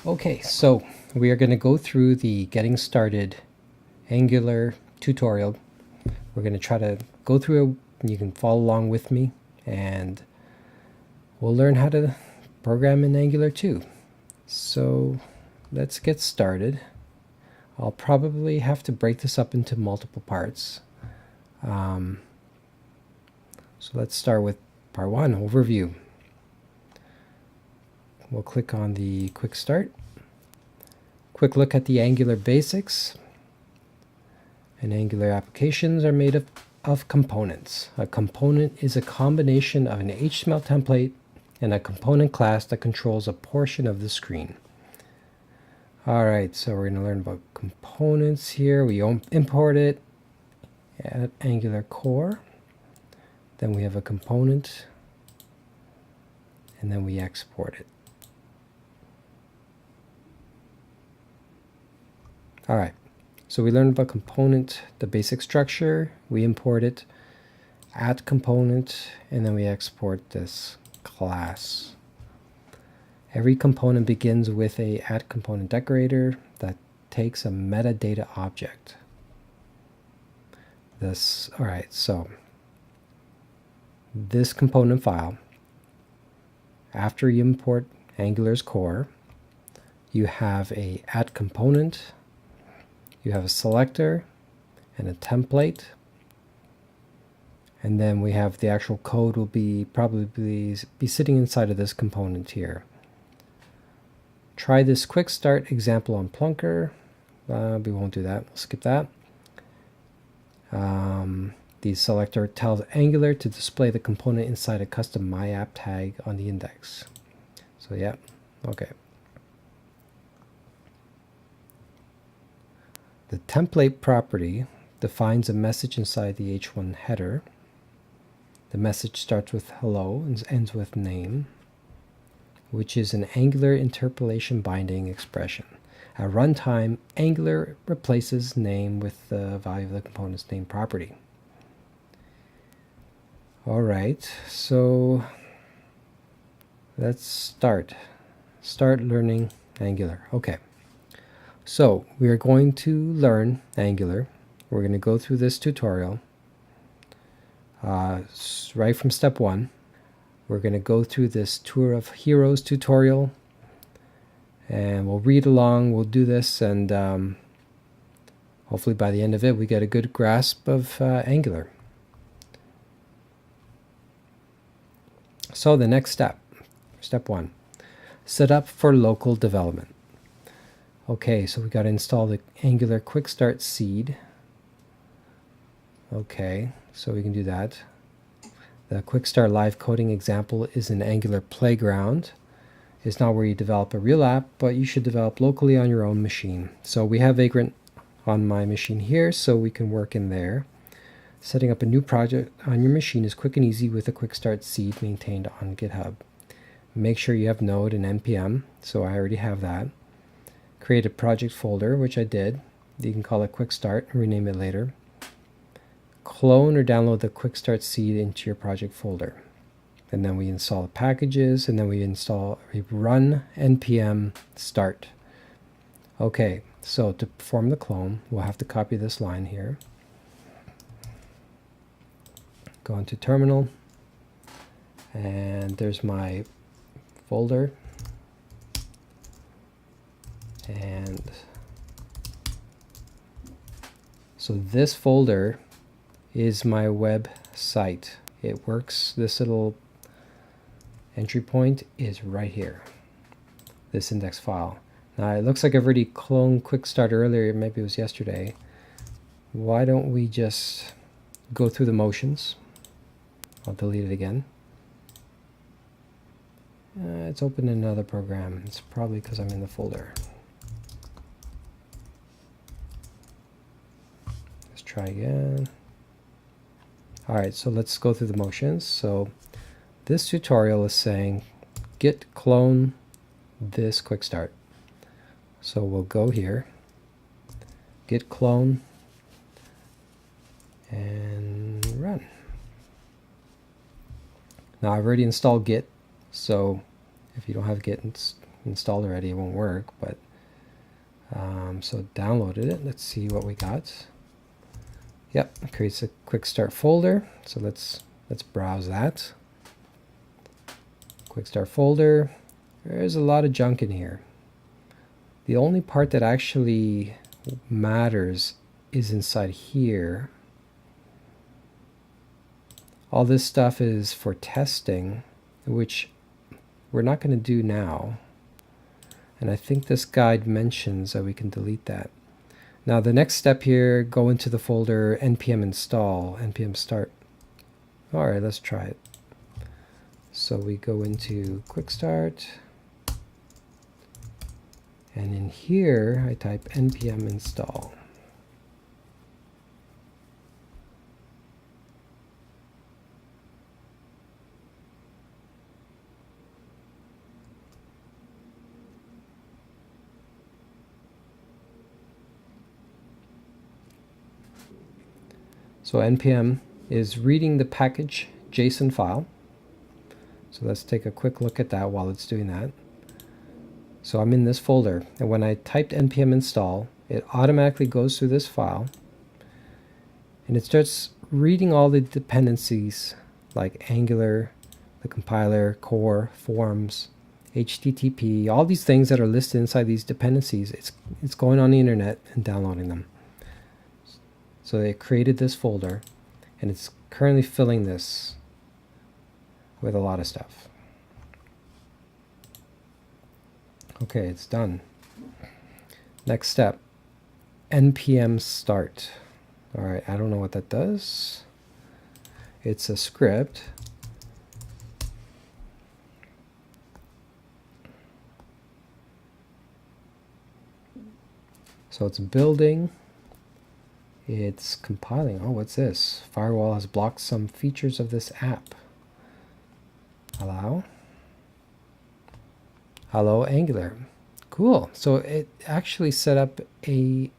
Okay, so we are going to go through the Getting Started Angular tutorial. We're going to try to go through it. You can follow along with me, and we'll learn how to program in Angular 2. So let's get started. I'll probably have to break this up into multiple parts. So let's start with part 1, overview. We'll click on the quick start. Quick look at the Angular basics. And Angular applications are made of components. A component is a combination of an HTML template and a component class that controls a portion of the screen. Alright, so we're going to learn about components here. We import it at Angular core. Then we have a component. And then we export it. Alright, so we learned about component, the basic structure. We import it, add component, and then we export this class. Every component begins with a add component decorator that takes a metadata object. Alright, so this component file, after you import Angular's core, you have a add component, you have a selector and a template, and then we have the actual code will probably be sitting inside of this component here. Try this quick start example on Plunker. We won't do that, we'll skip that. The selector tells Angular to display the component inside a custom myapp tag on the index. So yeah, okay. The template property defines a message inside the h1 header. The message starts with hello and ends with name, which is an Angular interpolation binding expression. At runtime, Angular replaces name with the value of the component's name property. Alright, so let's start learning Angular. Okay. So we are going to learn Angular. We're going to go through this tutorial right from step 1. We're going to go through this Tour of Heroes tutorial, and we'll read along. We'll do this, and hopefully by the end of it we get a good grasp of Angular. So the next step, step 1, set up for local development. Okay, so we got to install the Angular Quick Start seed. Okay, so we can do that. The Quick Start live coding example is an Angular playground. It's not where you develop a real app, but you should develop locally on your own machine. So we have Vagrant on my machine here, so we can work in there. Setting up a new project on your machine is quick and easy with a Quick Start seed maintained on GitHub. Make sure you have Node and Npm, so I already have that. Create a project folder, which I did. You can call it Quick Start and rename it later. Clone or download the Quick Start seed into your project folder. And then we install the packages, and then we run npm start. Okay, so to perform the clone, we'll have to copy this line here. Go into terminal, and there's my folder. And so this folder is my website. It works. This little entry point is right here, this index file. Now it looks like I've already cloned Quick Start earlier, maybe it was yesterday. Why don't we just go through the motions? I'll delete it again. It's open in another program. It's probably because I'm in the folder. Let's try again. Alright, so let's go through the motions. So this tutorial is saying git clone this Quick Start. So we'll go here, git clone, and run. Now I've already installed Git, so if you don't have Git, installed already, it won't work, but so downloaded it. Let's see what we got. Yep, it creates a quick start folder. So let's browse that. Quick start folder. There's a lot of junk in here. The only part that actually matters is inside here. All this stuff is for testing, which we're not going to do now. And I think this guide mentions that we can delete that. Now the next step here, go into the folder npm install, npm start. All right, let's try it. So we go into quick start. And in here, I type npm install. So npm is reading the package JSON file. So let's take a quick look at that while it's doing that. So I'm in this folder, and when I typed npm install, it automatically goes through this file, and it starts reading all the dependencies like Angular, the compiler, core, forms, HTTP, all these things that are listed inside these dependencies. It's going on the internet and downloading them. So they created this folder, and it's currently filling this with a lot of stuff. Okay, it's done. Next step, npm start. All right, I don't know what that does. It's a script. So it's building. It's compiling. Oh, what's this? Firewall has blocked some features of this app. Allow. Hello, Angular. Cool. So it actually set up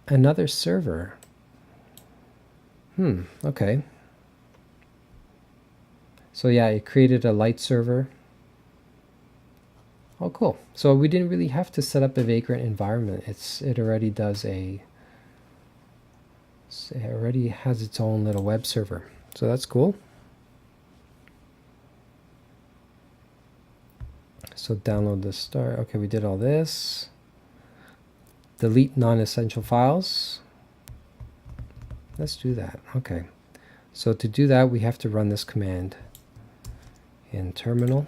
another server. Okay. So yeah, it created a light server. Oh, cool. So we didn't really have to set up a Vagrant environment. It already does it already has its own little web server. So that's cool. So download the start. Okay, we did all this. Delete non-essential files. Let's do that. Okay. So to do that, we have to run this command in terminal.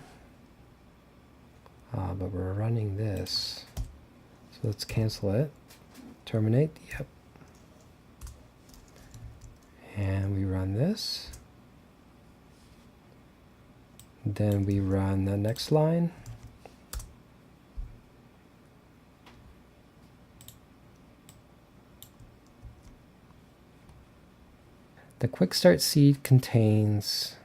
But we're running this. So let's cancel it. Terminate. Yep. And we run this. Then we run the next line. The Quick Start seed contains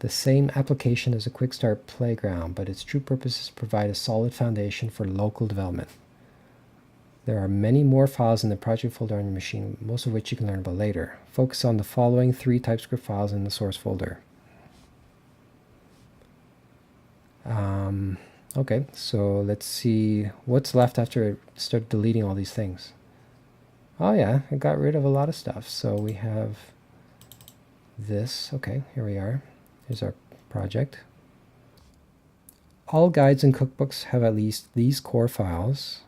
the same application as a Quick Start playground, but its true purpose is to provide a solid foundation for local development. There are many more files in the project folder on your machine, most of which you can learn about later. Focus on the following 3 TypeScript files in the source folder. Okay, so let's see what's left after it started deleting all these things. Oh yeah, it got rid of a lot of stuff. So we have this. Okay, here we are. Here's our project. All guides and cookbooks have at least these core files.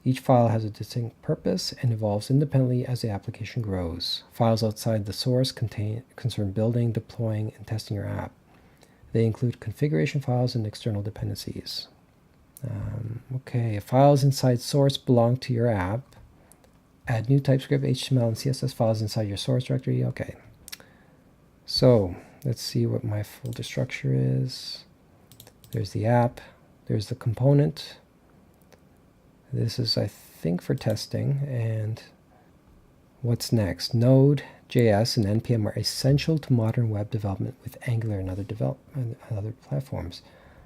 Each file has a distinct purpose and evolves independently as the application grows. Files outside the source concern building, deploying, and testing your app. They include configuration files and external dependencies. Okay, files inside source belong to your app. Add new TypeScript, HTML, and CSS files inside your source directory. Okay. So let's see what my folder structure is. There's the app. There's the component. This is, I think, for testing. And what's next? Node.js and NPM are essential to modern web development with Angular and other platforms.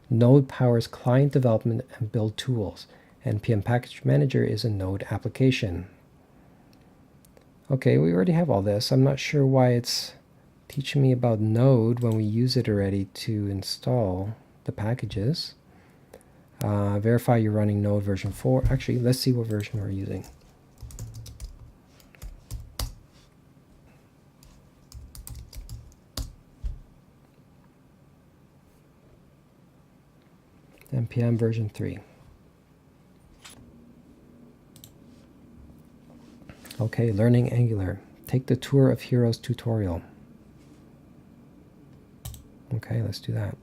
Node powers client development and build tools. NPM Package Manager is a Node application. Okay, we already have all this. I'm not sure why it's teaching me about Node when we use it already to install the packages. Verify you're running Node version 4. Actually, let's see what version we're using. Npm version 3. Okay, learning Angular. Take the Tour of Heroes tutorial. Okay, let's do that.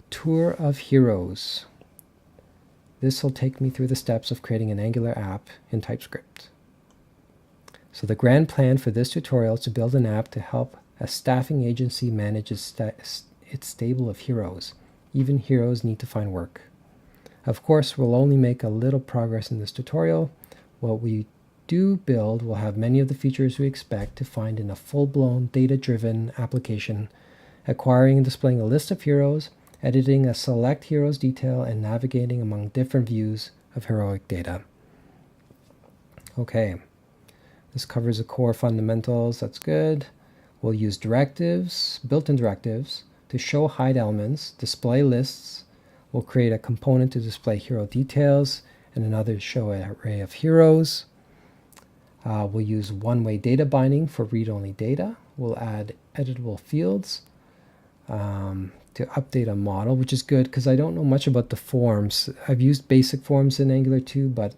Tour of Heroes. This will take me through the steps of creating an Angular app in TypeScript. So the grand plan for this tutorial is to build an app to help a staffing agency manage its stable of heroes. Even heroes need to find work. Of course, we'll only make a little progress in this tutorial. What we do build will have many of the features we expect to find in a full-blown data-driven application, acquiring and displaying a list of heroes, editing a select heroes detail, and navigating among different views of heroic data. Okay, this covers the core fundamentals. That's good. We'll use directives, built-in directives, to show hide elements, display lists. We'll create a component to display hero details and another to show an array of heroes. We'll use one-way data binding for read-only data. We'll add editable fields to update a model, which is good because I don't know much about the forms. I've used basic forms in Angular2, but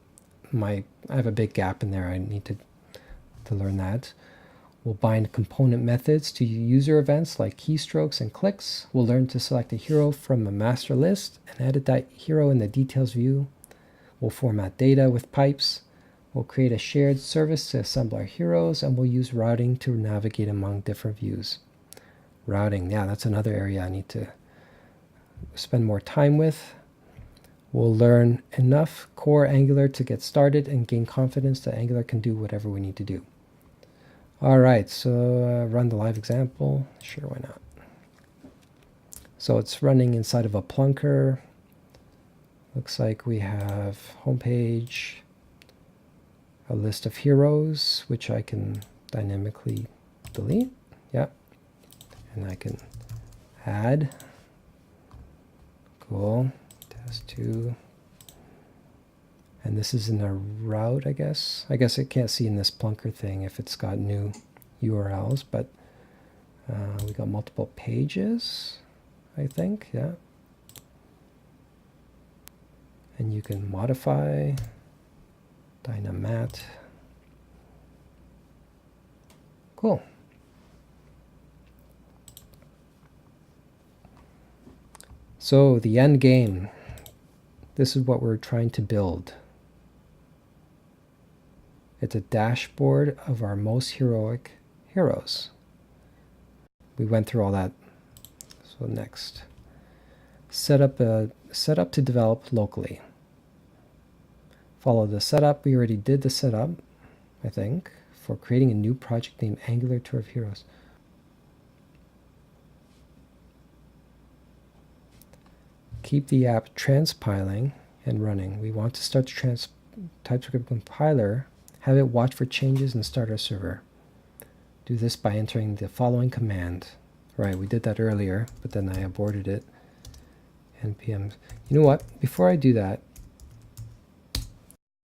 I have a big gap in there. I need to learn that. We'll bind component methods to user events like keystrokes and clicks. We'll learn to select a hero from a master list and edit that hero in the details view. We'll format data with pipes. We'll create a shared service to assemble our heroes, and we'll use routing to navigate among different views. Routing, yeah, that's another area I need to spend more time with. We'll learn enough core Angular to get started and gain confidence that Angular can do whatever we need to do. All right, so run the live example. Sure, why not? So it's running inside of a plunker. Looks like we have homepage, a list of heroes, which I can dynamically delete. Yep. And I can add. Cool. Test 2. And this is in a route, I guess. I guess it can't see in this plunker thing if it's got new URLs, but we got multiple pages, I think, yeah. And you can modify Dynamat. Cool. So the end game. This is what we're trying to build. It's a dashboard of our most heroic heroes. We went through all that. So next, set up to develop locally. Follow the setup. We already did the setup, I think, for creating a new project named Angular2 of Heroes. Keep the app transpiling and running. We want to start the TypeScript compiler, have it watch for changes and start our server. Do this by entering the following command. Right, we did that earlier, but then I aborted it. Npm. You know what? Before I do that,